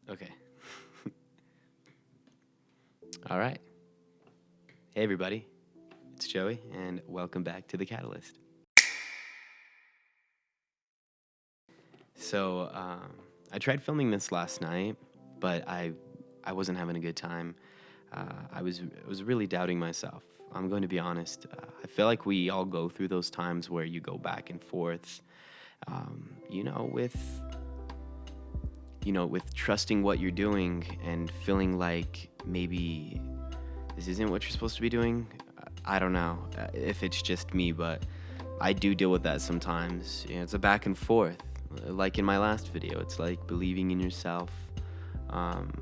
Okay. All right. Hey, everybody. It's Joey, and welcome back to The Catalyst. So, I tried filming this last night, but I wasn't having a good time. I was really doubting myself. I'm going to be honest. I feel like we all go through those times where you go back and forth, um, you know, with with trusting what you're doing and feeling like maybe this isn't what you're supposed to be doing. I don't know if it's just me, but I do deal with that sometimes. It's a back and forth. Like in my last video, it's like believing in yourself, um,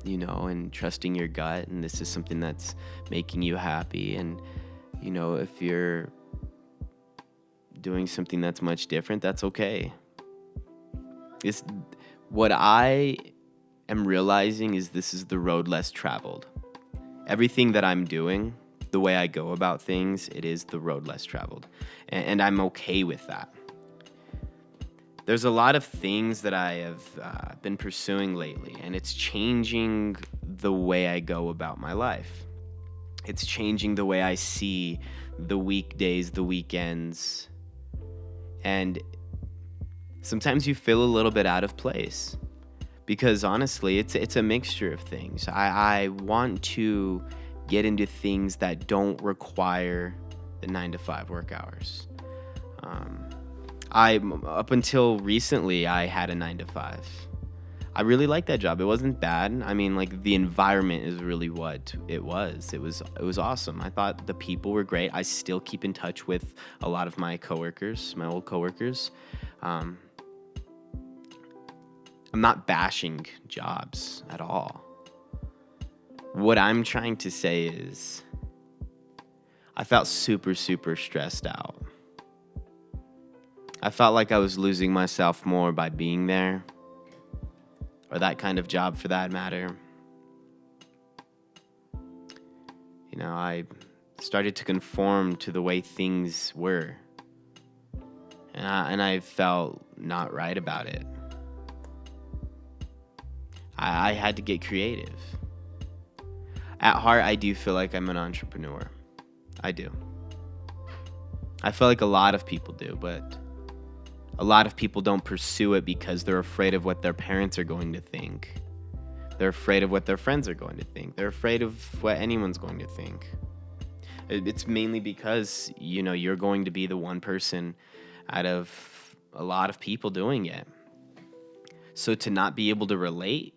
and trusting your gut. And this is something that's making you happy. And, if you're doing something that's much different, that's okay. It's what I am realizing is this is the road less traveled. Everything that I'm doing, the way I go about things, it is the road less traveled. And I'm okay with that. There's a lot of things that I have been pursuing lately, and it's changing the way I go about my life. It's changing the way I see the weekdays, the weekends, and sometimes you feel a little bit out of place because honestly, it's a mixture of things. I want to get into things that don't require the 9 to 5 work hours. I Up until recently, I had a 9 to 5. I really liked that job. It wasn't bad. I mean, like the environment is really what it was. It was awesome. I thought the people were great. I still keep in touch with a lot of my coworkers, my old coworkers. I'm not bashing jobs at all. What I'm trying to say is I felt super, super stressed out. I felt like I was losing myself more by being there, or that kind of job for that matter. I started to conform to the way things were, and I felt not right about it. I had to get creative. At heart, I do feel like I'm an entrepreneur. I do. I feel like a lot of people do, but a lot of people don't pursue it because they're afraid of what their parents are going to think. They're afraid of what their friends are going to think. They're afraid of what anyone's going to think. It's mainly because, you're going to be the one person out of a lot of people doing it. So to not be able to relate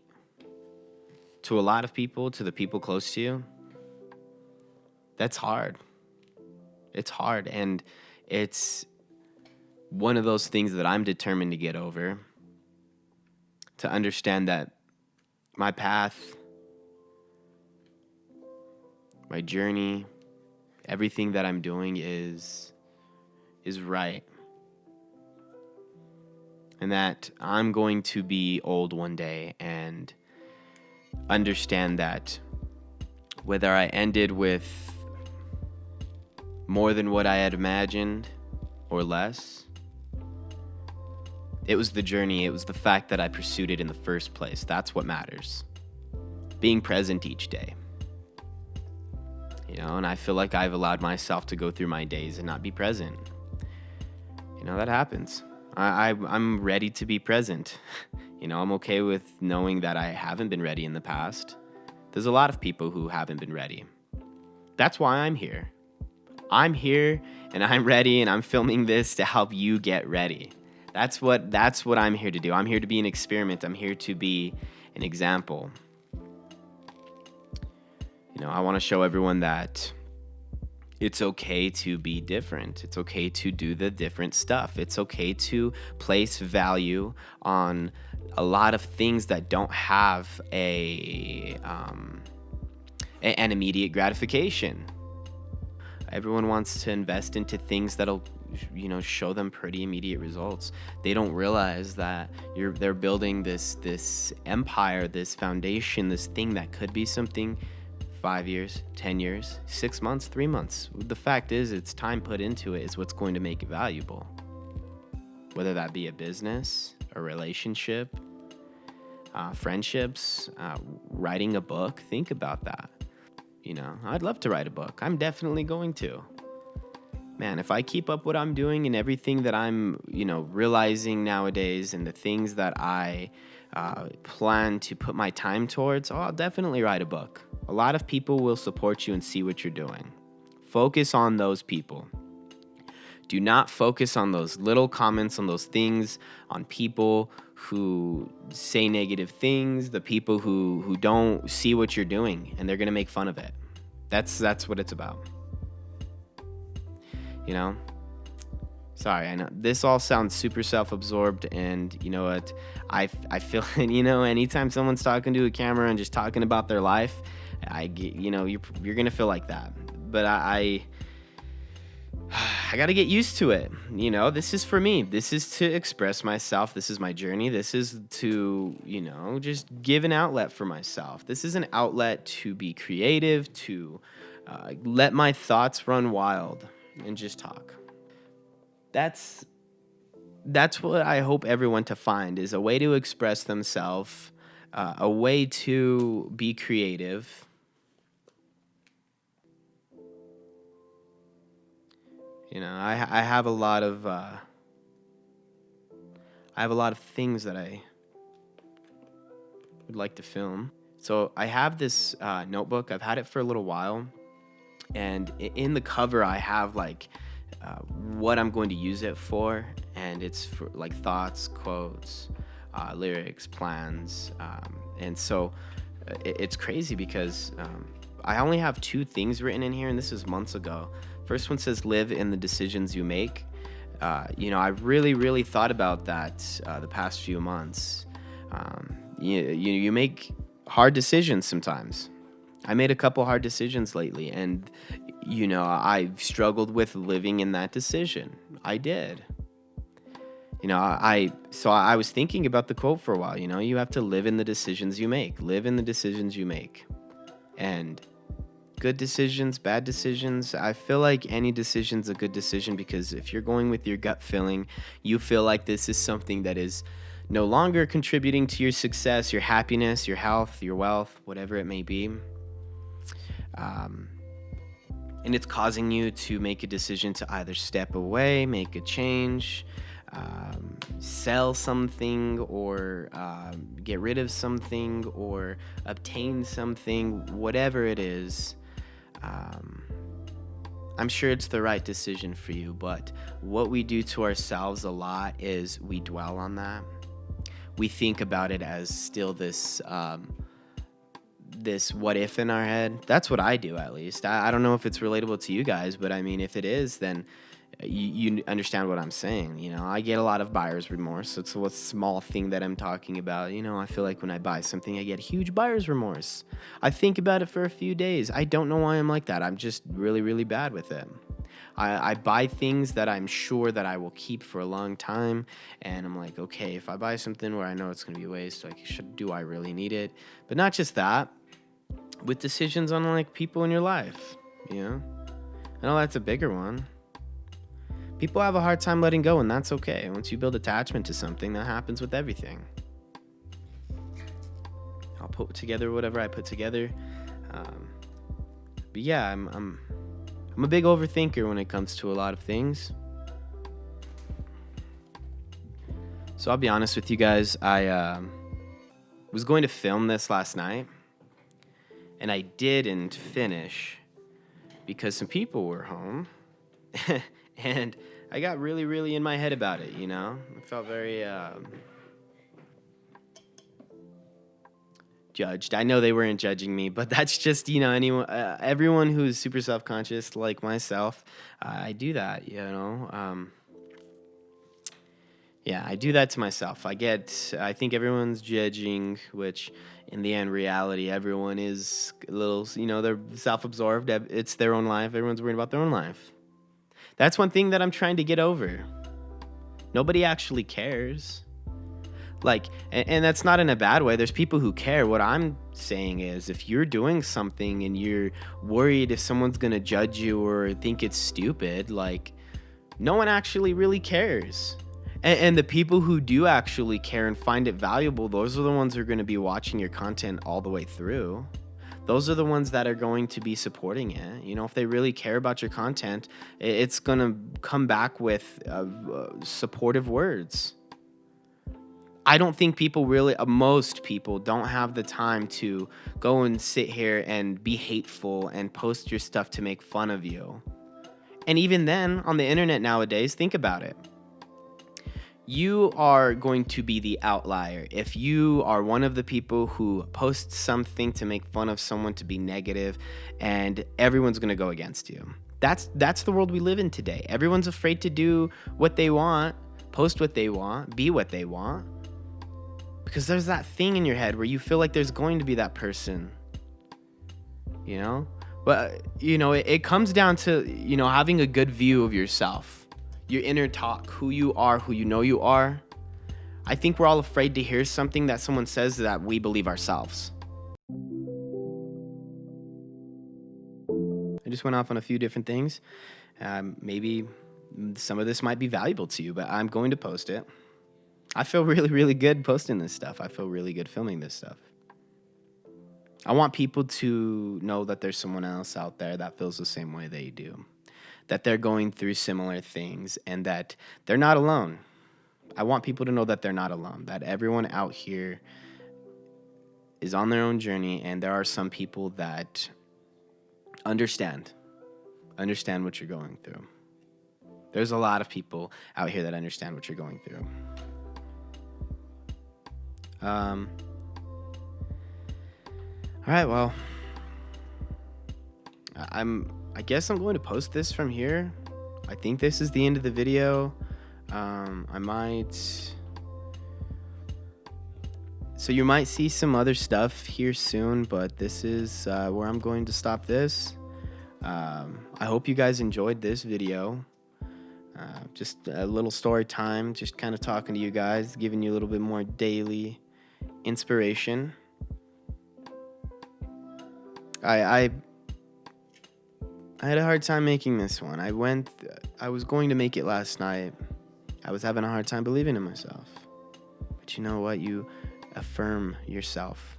to a lot of people, to the people close to you, that's hard. It's hard, and it's one of those things that I'm determined to get over, to understand that my path, my journey, everything that I'm doing is right. And that I'm going to be old one day and understand that whether I ended with more than what I had imagined or less, it was the journey, it was the fact that I pursued it in the first place. That's what matters. Being present each day. And I feel like I've allowed myself to go through my days and not be present. That happens. I'm ready to be present. I'm okay with knowing that I haven't been ready in the past. There's a lot of people who haven't been ready. That's why I'm here. I'm here and I'm ready, and I'm filming this to help you get ready. That's what I'm here to do. I'm here to be an experiment. I'm here to be an example. I want to show everyone that it's okay to be different. It's okay to do the different stuff. It's okay to place value on a lot of things that don't have an immediate gratification. Everyone wants to invest into things that'll show them pretty immediate results. They don't realize that they're building this empire, this foundation, this thing that could be something 5 years, 10 years, 6 months, 3 months. The fact is, it's time put into it is what's going to make it valuable. Whether that be a business, a relationship, friendships, writing a book. Think about that. I'd love to write a book. I'm definitely going to. Man, if I keep up what I'm doing and everything that I'm, realizing nowadays and the things that I plan to put my time towards, I'll definitely write a book. A lot of people will support you and see what you're doing. Focus on those people. Do not focus on those little comments, on those things, on people who say negative things, the people who don't see what you're doing, and they're going to make fun of it. That's what it's about. Sorry, I know this all sounds super self-absorbed, and you know what? I feel, anytime someone's talking to a camera and just talking about their life, I get, you're gonna feel like that. But I gotta get used to it. This is for me. This is to express myself. This is my journey. This is to, just give an outlet for myself. This is an outlet to be creative, to let my thoughts run wild and just talk. That's what I hope everyone to find, is a way to express themselves, a way to be creative. I have a lot of things that I would like to film. So I have this notebook. I've had it for a little while, and in the cover I have what I'm going to use it for, and it's for thoughts, quotes, lyrics, plans, and so it's crazy because I only have 2 things written in here, and this is months ago. First one says, live in the decisions you make. I really thought about that the past few months. You make hard decisions sometimes. I made a couple hard decisions lately, and I've struggled with living in that decision. I did. I was thinking about the quote for a while. You have to live in the decisions you make. Live in the decisions you make. And good decisions, bad decisions, I feel like any decision's a good decision, because if you're going with your gut feeling, you feel like this is something that is no longer contributing to your success, your happiness, your health, your wealth, whatever it may be. And it's causing you to make a decision to either step away, make a change, sell something, or get rid of something, or obtain something, whatever it is. I'm sure it's the right decision for you, but what we do to ourselves a lot is we dwell on that. We think about it as still this what if in our head. That's what I do, at least. I don't know if it's relatable to you guys, but I mean, if it is, then you understand what I'm saying. I get a lot of buyer's remorse. It's a small thing that I'm talking about. I feel like when I buy something, I get huge buyer's remorse. I think about it for a few days. I don't know why I'm like that. I'm just really bad with it. I buy things that I'm sure that I will keep for a long time, and I'm like, okay, if I buy something where I know it's going to be a waste, do I really need it? But not just that, with decisions on people in your life, I know that's a bigger one. People have a hard time letting go, and that's okay. Once you build attachment to something, that happens with everything. I'll put together whatever I put together. But yeah, I'm a big overthinker when it comes to a lot of things. So I'll be honest with you guys. I was going to film this last night, and I didn't finish because some people were home. And I got really in my head about it, I felt very judged. I know they weren't judging me, but that's just, everyone who's super self-conscious like myself, I do that, Yeah, I do that to myself. I think everyone's judging, which in the end, reality, everyone is a little, they're self-absorbed. It's their own life. Everyone's worried about their own life. That's one thing that I'm trying to get over. Nobody actually cares. And that's not in a bad way. There's people who care. What I'm saying is, if you're doing something and you're worried if someone's going to judge you or think it's stupid, no one actually really cares. And the people who do actually care and find it valuable, those are the ones who are going to be watching your content all the way through. Those are the ones that are going to be supporting it. You know, if they really care about your content, it's going to come back with supportive words. I don't think people really, most people don't have the time to go and sit here and be hateful and post your stuff to make fun of you. And even then, on the internet nowadays, think about it. You are going to be the outlier if you are one of the people who posts something to make fun of someone, to be negative, and everyone's going to go against you. That's the world we live in today. Everyone's afraid to do what they want, post what they want, be what they want, because there's that thing in your head where you feel like there's going to be that person, you know? But, you know, it comes down to, you know, having a good view of yourself, your inner talk, who you are, who you know you are. I think we're all afraid to hear something that someone says that we believe ourselves. I just went off on a few different things. Maybe some of this might be valuable to you, but I'm going to post it. I feel really, really good posting this stuff. I feel really good filming this stuff. I want people to know that there's someone else out there that feels the same way they do, that they're going through similar things, and that they're not alone. I want people to know that they're not alone, that everyone out here is on their own journey, and there are some people that understand what you're going through. There's a lot of people out here that understand what you're going through. All right, well, I guess I'm going to post this from here. I think this is the end of the video. I might, so you might see some other stuff here soon, but this is where I'm going to stop this. I hope you guys enjoyed this video. Just a little story time, just kind of talking to you guys, giving you a little bit more daily inspiration. I had a hard time making this one. I was going to make it last night. I was having a hard time believing in myself. But you know what? You affirm yourself.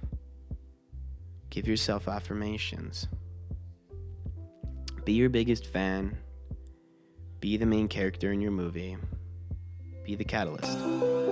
Give yourself affirmations. Be your biggest fan. Be the main character in your movie. Be the catalyst.